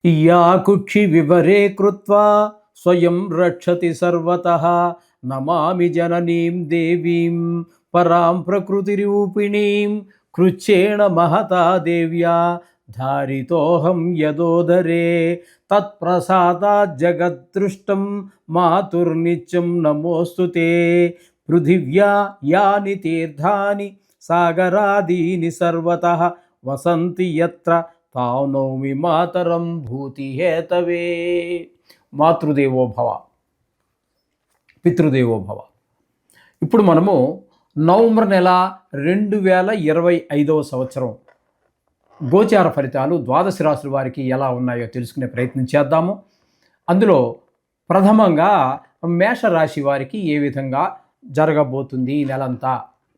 या कुक्षि विवरे कृत्वा स्वयं रक्षति सर्वतः नमामि जननीं देवीं परां प्रकृतिरूपिणीं कृच्छेण महता देव्या धारितोऽहं यदोदरे तत्प्रसादात् जगद्दृष्टं मातुर्नित्यं नमोऽस्तु ते पृथिव्या यानि तीर्थानि सागरादीनि सर्वतः वसन्ति यत्र తానౌమి మాతరం భూతి హేతవే. మాతృదేవో భవ, పితృదేవో భవ. ఇప్పుడు మనము నవంబర్ నెల 2025 సంవత్సరం గోచార ఫలితాలు ద్వాదశ రాశుల వారికి ఎలా ఉన్నాయో తెలుసుకునే ప్రయత్నం చేద్దాము. అందులో ప్రథమంగా మేషరాశి వారికి ఏ విధంగా జరగబోతుంది ఈ నెలంతా,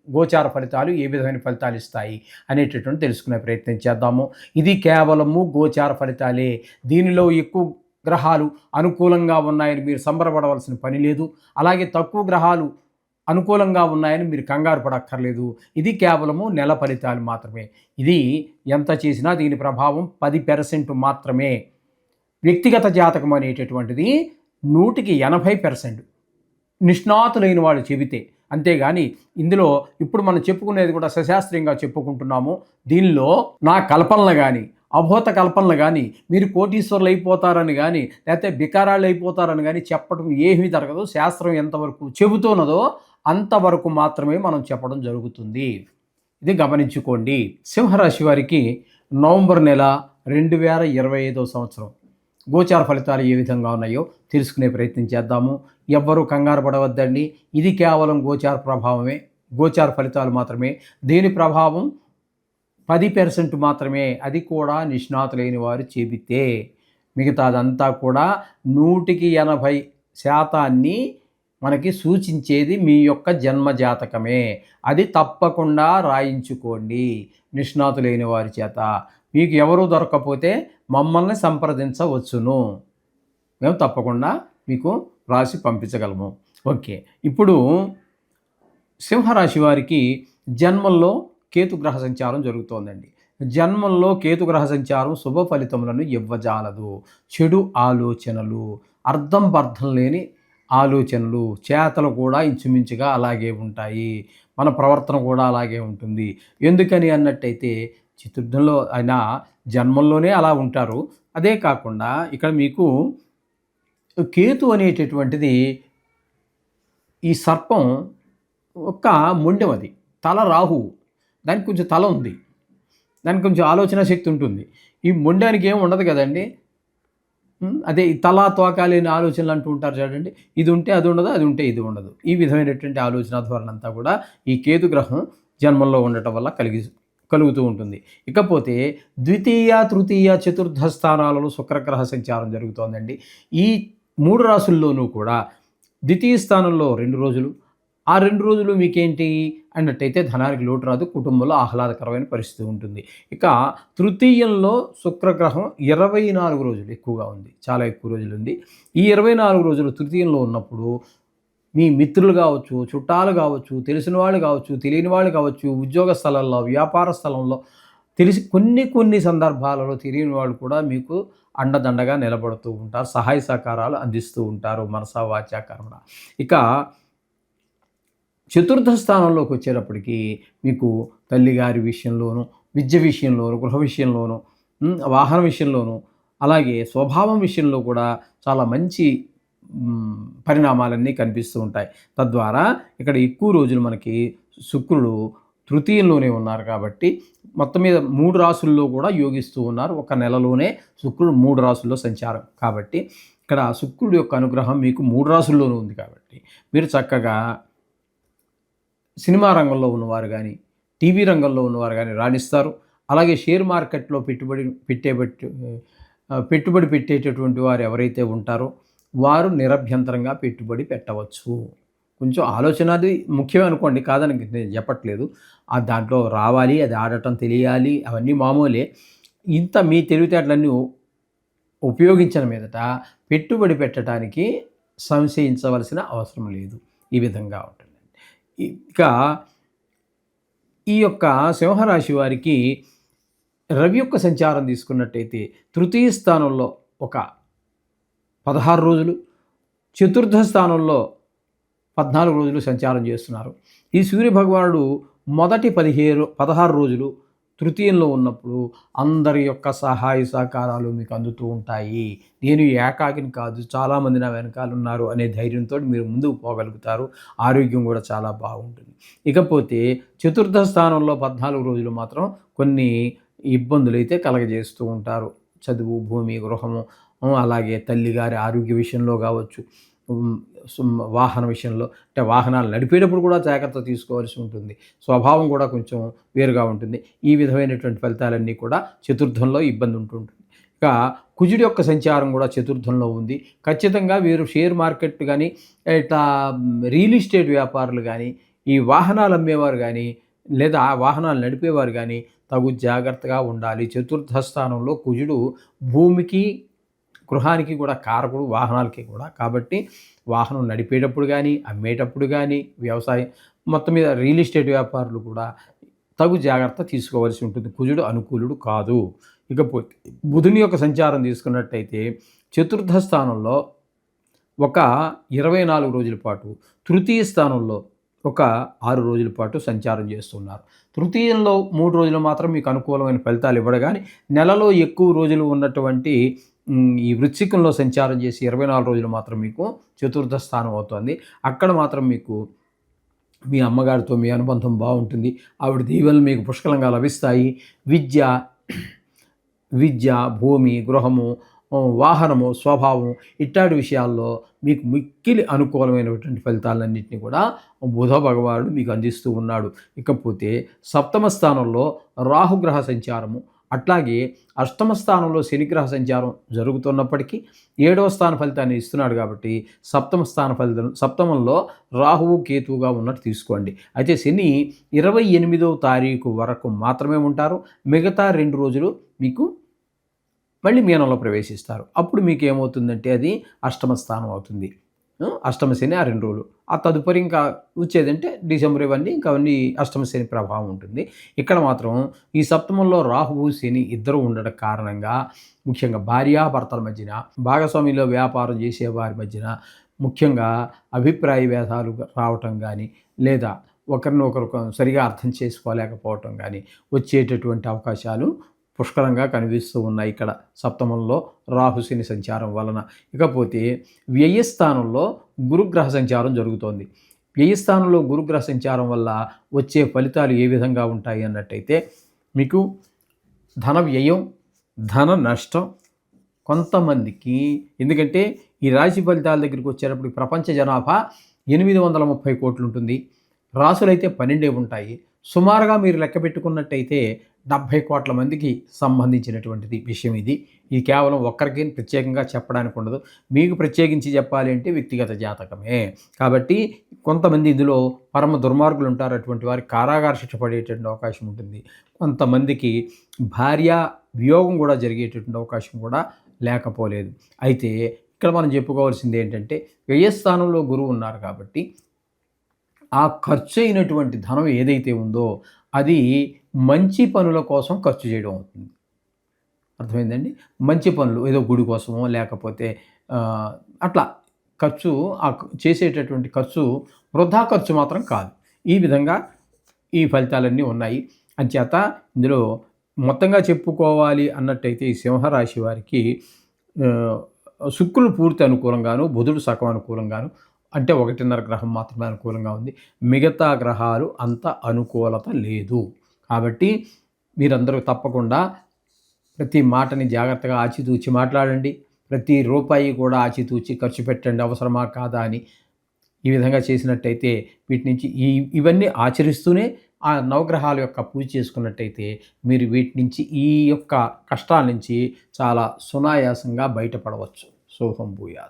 గోచార ఫలితాలు ఏ విధమైన ఫలితాలు ఇస్తాయి అనేటటువంటి తెలుసుకునే ప్రయత్నం చేద్దాము. ఇది కేవలము గోచార ఫలితాలే. దీనిలో ఎక్కువ గ్రహాలు అనుకూలంగా ఉన్నాయని మీరు సంబరపడవలసిన పని లేదు. అలాగే తక్కువ గ్రహాలు అనుకూలంగా ఉన్నాయని మీరు కంగారు పడక్కర్లేదు. ఇది కేవలము నెల ఫలితాలు మాత్రమే. ఇది ఎంత చేసినా దీని ప్రభావం 10% మాత్రమే. వ్యక్తిగత జాతకం అనేటటువంటిది 100% నిష్ణాతులైన వాళ్ళు చెబితే, అంతేగాని ఇందులో ఇప్పుడు మనం చెప్పుకునేది కూడా సశాస్త్రీయంగా చెప్పుకుంటున్నాము. దీనిలో నా కల్పనలు కానీ, అభూత కల్పనలు కానీ, మీరు కోటీశ్వరులు అయిపోతారని కానీ, లేకపోతే బికారాళ్ళు అయిపోతారని కానీ చెప్పడం ఏమీ జరగదు. శాస్త్రం ఎంతవరకు చెబుతున్నదో అంతవరకు మాత్రమే మనం చెప్పడం జరుగుతుంది. ఇది గమనించుకోండి. సింహరాశి వారికి నవంబర్ నెల 2025 సంవత్సరం గోచార ఫలితాలు ఏ విధంగా ఉన్నాయో తెలుసుకునే ప్రయత్నం చేద్దాము. ఎవ్వరూ కంగారు పడవద్దండి. ఇది కేవలం గోచార ప్రభావమే, గోచార ఫలితాలు మాత్రమే. దీని ప్రభావం 10% మాత్రమే. అది కూడా నిష్ణాతులైన వారు చెబితే. మిగతాదంతా కూడా 180% మనకి సూచించేది మీ యొక్క జన్మజాతకమే. అది తప్పకుండా రాయించుకోండి నిష్ణాతులైన వారి చేత. మీకు ఎవరు దొరకకపోతే మమ్మల్ని సంప్రదించవచ్చును. మేము తప్పకుండా మీకు రాసి పంపించగలము. ఓకే, ఇప్పుడు సింహరాశి వారికి జన్మంలో కేతుగ్రహ సంచారం జరుగుతోందండి. జన్మంలో కేతుగ్రహ సంచారం శుభ ఫలితములను ఇవ్వజాలదు. చెడు ఆలోచనలు, అర్థం పర్థం లేని ఆలోచనలు, చేతలు కూడా ఇంచుమించుగా అలాగే ఉంటాయి. మన ప్రవర్తన కూడా అలాగే ఉంటుంది. ఎందుకని అన్నట్టయితే చతుర్థంలో అయినా జన్మంలోనే అలా ఉంటారు. అదే కాకుండా ఇక్కడ మీకు కేతు అనేటటువంటిది ఈ సర్పం ఒక మొండెం, అది తల రాహువు, దానికి కొంచెం తల ఉంది, దానికి కొంచెం ఆలోచన శక్తి ఉంటుంది. ఈ మొండానికి ఏమి ఉండదు కదండి. అదే తల తోక లేని ఆలోచనలు అంటూ ఉంటారు చూడండి. ఇది ఉంటే అది ఉండదు, అది ఉంటే ఇది ఉండదు. ఈ విధమైనటువంటి ఆలోచన ధోరణి అంతా కూడా ఈ కేతు గ్రహం జన్మంలో ఉండటం వల్ల కలుగుతూ ఉంటుంది. ఇకపోతే ద్వితీయ, తృతీయ, చతుర్థ స్థానాలలో శుక్రగ్రహ సంచారం జరుగుతోందండి. ఈ 3 రాసుల్లోనూ కూడా ద్వితీయ స్థానంలో 2 రోజులు, ఆ 2 రోజులు మీకేంటి అన్నట్టయితే ధనానికి లోటు రాదు, కుటుంబంలో ఆహ్లాదకరమైన పరిస్థితి ఉంటుంది. ఇక తృతీయంలో శుక్రగ్రహం 24 రోజులు ఎక్కువగా ఉంది, చాలా ఎక్కువ రోజులు ఉంది. ఈ 24 రోజులు తృతీయంలో ఉన్నప్పుడు మీ మిత్రులు కావచ్చు, చుట్టాలు కావచ్చు, తెలిసిన వాళ్ళు కావచ్చు, తెలియని వాళ్ళు కావచ్చు, ఉద్యోగ స్థలంలో, వ్యాపార స్థలంలో, తెలిసి కొన్ని సందర్భాలలో తెలియని వాళ్ళు కూడా మీకు అండదండగా నిలబడుతూ ఉంటారు, సహాయ సహకారాలు అందిస్తూ ఉంటారు మనసా వాచా కర్మణ. ఇక చతుర్థ స్థానంలోకి వచ్చేటప్పటికి మీకు తల్లిగారి విషయంలోనూ, విద్య విషయంలోనూ, గృహ విషయంలోనూ, వాహన విషయంలోనూ, అలాగే స్వభావం విషయంలో కూడా చాలా మంచి పరిణామాలన్నీ కనిపిస్తూ ఉంటాయి. తద్వారా ఇక్కడ ఎక్కువ రోజులు మనకి శుక్రుడు తృతీయంలోనే ఉన్నారు కాబట్టి మొత్తం మీద 3 రాసుల్లో కూడా యోగిస్తూ ఉన్నారు. ఒక నెలలోనే శుక్రుడు 3 రాసుల్లో సంచారం కాబట్టి ఇక్కడ శుక్రుడి యొక్క అనుగ్రహం మీకు 3 రాసుల్లోనూ ఉంది. కాబట్టి మీరు చక్కగా సినిమా రంగంలో ఉన్నవారు కానీ, టీవీ రంగంలో ఉన్నవారు కానీ రాణిస్తారు. అలాగే షేర్ మార్కెట్లో పెట్టుబడి పెట్టేటటువంటి వారు ఎవరైతే ఉంటారో వారు నిరభ్యంతరంగా పెట్టుబడి పెట్టవచ్చు. కొంచెం ఆలోచన అది ముఖ్యమే అనుకోండి, కాదని నేను చెప్పట్లేదు. దాంట్లో రావాలి, అది ఆడటం తెలియాలి, అవన్నీ మామూలే. ఇంత మీ తెలివితేటలన్నీ ఉపయోగించిన మీదట పెట్టుబడి పెట్టడానికి సంశయించవలసిన అవసరం లేదు. ఈ విధంగా ఉంటుంది. ఇక ఈ యొక్క సింహరాశి వారికి రవి యొక్క సంచారం తీసుకున్నట్టయితే తృతీయ స్థానంలో ఒక 16 రోజులు, చతుర్థ స్థానంలో 14 రోజులు సంచారం చేస్తున్నారు. ఈ సూర్యభగవానుడు మొదటి 16 రోజులు తృతీయంలో ఉన్నప్పుడు అందరి యొక్క సహాయ సహకారాలు మీకు అందుతూ ఉంటాయి. నేను ఏకాకిని కాదు, చాలామంది నా వెనకాల ఉన్నారు అనే ధైర్యంతో మీరు ముందుకు పోగలుగుతారు. ఆరోగ్యం కూడా చాలా బాగుంటుంది. ఇకపోతే చతుర్థ స్థానంలో 14 రోజులు మాత్రం కొన్ని ఇబ్బందులైతే కలగజేస్తూ ఉంటారు. చదువు, భూమి, గృహము, అలాగే తల్లిగారి ఆరోగ్య విషయంలో కావచ్చు, వాహన విషయంలో, అంటే వాహనాలు నడిపేటప్పుడు కూడా జాగ్రత్త తీసుకోవాల్సి ఉంటుంది. స్వభావం కూడా కొంచెం వేరుగా ఉంటుంది. ఈ విధమైనటువంటి ఫలితాలన్నీ కూడా చతుర్థంలో ఇబ్బంది ఉంటుంటుంది. ఇక కుజుడి యొక్క సంచారం కూడా చతుర్థంలో ఉంది. ఖచ్చితంగా వీరు షేర్ మార్కెట్ కానీ, ఇట్లా రియల్ ఎస్టేట్ వ్యాపారులు కానీ, ఈ వాహనాలు అమ్మేవారు కానీ, లేదా ఆ వాహనాలు నడిపేవారు కానీ తగు జాగ్రత్తగా ఉండాలి. చతుర్థ స్థానంలో కుజుడు భూమికి, గృహానికి కూడా కారకుడు, వాహనాలకి కూడా. కాబట్టి వాహనం నడిపేటప్పుడు కానీ, అమ్మేటప్పుడు కానీ, వ్యవసాయం మొత్తం మీద రియల్ ఎస్టేట్ వ్యాపారులు కూడా తగు జాగ్రత్త తీసుకోవాల్సి ఉంటుంది. కుజుడు అనుకూలుడు కాదు. ఇకపోతే బుధుని యొక్క సంచారం తీసుకున్నట్టయితే చతుర్థ స్థానంలో ఒక 24 రోజుల పాటు, తృతీయ స్థానంలో ఒక 6 రోజుల పాటు సంచారం చేస్తున్నారు. తృతీయంలో 3 రోజులు మాత్రం మీకు అనుకూలమైన ఫలితాలు ఇవ్వడు, కానీ నెలలో ఎక్కువ రోజులు ఉన్నటువంటి ఈ వృశ్చికంలో సంచారం చేసి 24 రోజులు మాత్రం మీకు చతుర్థ స్థానం అవుతుంది. అక్కడ మాత్రం మీకు మీ అమ్మగారితో మీ అనుబంధం బాగుంటుంది. ఆవిడ దీవెనలు మీకు పుష్కలంగా లభిస్తాయి. విద్య, భూమి, గృహము, వాహనము, స్వభావం ఇట్లాంటి విషయాల్లో మీకు మిక్కిలి అనుకూలమైనటువంటి ఫలితాలన్నింటినీ కూడా బుధ భగవానుడు మీకు అందిస్తూ ఉన్నాడు. ఇకపోతే సప్తమ స్థానంలో రాహుగ్రహ సంచారము, అట్లాగే అష్టమ స్థానంలో శనిగ్రహ సంచారం జరుగుతున్నప్పటికీ 7వ స్థాన ఫలితాన్ని ఇస్తున్నాడు. కాబట్టి సప్తమంలో రాహువు, కేతువుగా ఉన్నట్టు తీసుకోండి. అయితే శని 28వ తారీఖు వరకు మాత్రమే ఉంటారు. మిగతా 2 రోజులు మీకు మళ్ళీ మీనంలో ప్రవేశిస్తారు. అప్పుడు మీకు ఏమవుతుందంటే అది అష్టమ స్థానం అవుతుంది. అష్టమ శని ఆ 2 రోజులు. ఆ తదుపరి ఇంకా వచ్చేదంటే డిసెంబర్ ఇవన్నీ ఇంకా అవన్నీ అష్టమ శని ప్రభావం ఉంటుంది. ఇక్కడ మాత్రం ఈ సప్తమంలో రాహువు, శని ఇద్దరు ఉండడం కారణంగా ముఖ్యంగా భార్యాభర్తల మధ్యన, భాగస్వామిలో వ్యాపారం చేసే వారి మధ్యన ముఖ్యంగా అభిప్రాయ భేదాలు రావటం కానీ, లేదా ఒకరినొకరు సరిగా అర్థం చేసుకోలేకపోవటం కానీ వచ్చేటటువంటి అవకాశాలు పుష్కలంగా కనిపిస్తూ ఉన్నాయి ఇక్కడ సప్తమంలో రాహుశని సంచారం వలన. ఇకపోతే వ్యయస్థానంలో గురుగ్రహ సంచారం జరుగుతోంది. వ్యయస్థానంలో గురుగ్రహ సంచారం వల్ల వచ్చే ఫలితాలు ఏ విధంగా ఉంటాయి అన్నట్టయితే మీకు ధన వ్యయం, ధన నష్టం కొంతమందికి. ఎందుకంటే ఈ రాశి ఫలితాల దగ్గరికి వచ్చేటప్పుడు ప్రపంచ జనాభా 830 కోట్లు ఉంటుంది. రాసులైతే 12 ఉంటాయి. సుమారుగా మీరు లెక్క పెట్టుకున్నట్టయితే 70 కోట్ల మందికి సంబంధించినటువంటిది విషయం ఇది. ఇది కేవలం ఒక్కరికి ప్రత్యేకంగా చెప్పడానికి ఉండదు. మీకు ప్రత్యేకించి చెప్పాలి అంటే వ్యక్తిగత జాతకమే. కాబట్టి కొంతమంది ఇందులో పరమ దుర్మార్గులు ఉంటారు. అటువంటి వారికి కారాగార శిక్ష పడేటువంటి అవకాశం ఉంటుంది. కొంతమందికి భార్య వియోగం కూడా జరిగేటటువంటి అవకాశం కూడా లేకపోలేదు. అయితే ఇక్కడ మనం చెప్పుకోవాల్సింది ఏంటంటే వ్యయస్థానంలో గురువు ఉన్నారు కాబట్టి ఆ ఖర్చు అయినటువంటి ధనం ఏదైతే ఉందో అది మంచి పనుల కోసం ఖర్చు చేయడం అవుతుంది. అర్థమైందండి? మంచి పనులు ఏదో గుడి కోసమో లేకపోతే అట్లా ఖర్చు, చేసేటటువంటి ఖర్చు వృధా ఖర్చు మాత్రం కాదు. ఈ విధంగా ఈ ఫలితాలన్నీ ఉన్నాయి. అంచేత ఇందులో మొత్తంగా చెప్పుకోవాలి అన్నట్టయితే ఈ సింహరాశి వారికి శుక్రుడు పూర్తి అనుకూలంగాను, బుధుడు సగం అనుకూలంగాను, అంటే 1.5 గ్రహం మాత్రమే అనుకూలంగా ఉంది. మిగతా గ్రహాలు అంత అనుకూలత లేదు. కాబట్టి మీరందరూ తప్పకుండా ప్రతి మాటని జాగ్రత్తగా ఆచితూచి మాట్లాడండి. ప్రతి రూపాయి కూడా ఆచితూచి ఖర్చు పెట్టండి, అవసరమా కాదా అని. ఈ విధంగా చేసినట్టయితే వీటి నుంచి ఇవన్నీ ఆచరిస్తూనే ఆ నవగ్రహాల యొక్క పూజ చేసుకున్నట్టయితే మీరు వీటి నుంచి, ఈ యొక్క కష్టాల నుంచి చాలా సునాయాసంగా బయటపడవచ్చు. శుభం భూయాత్.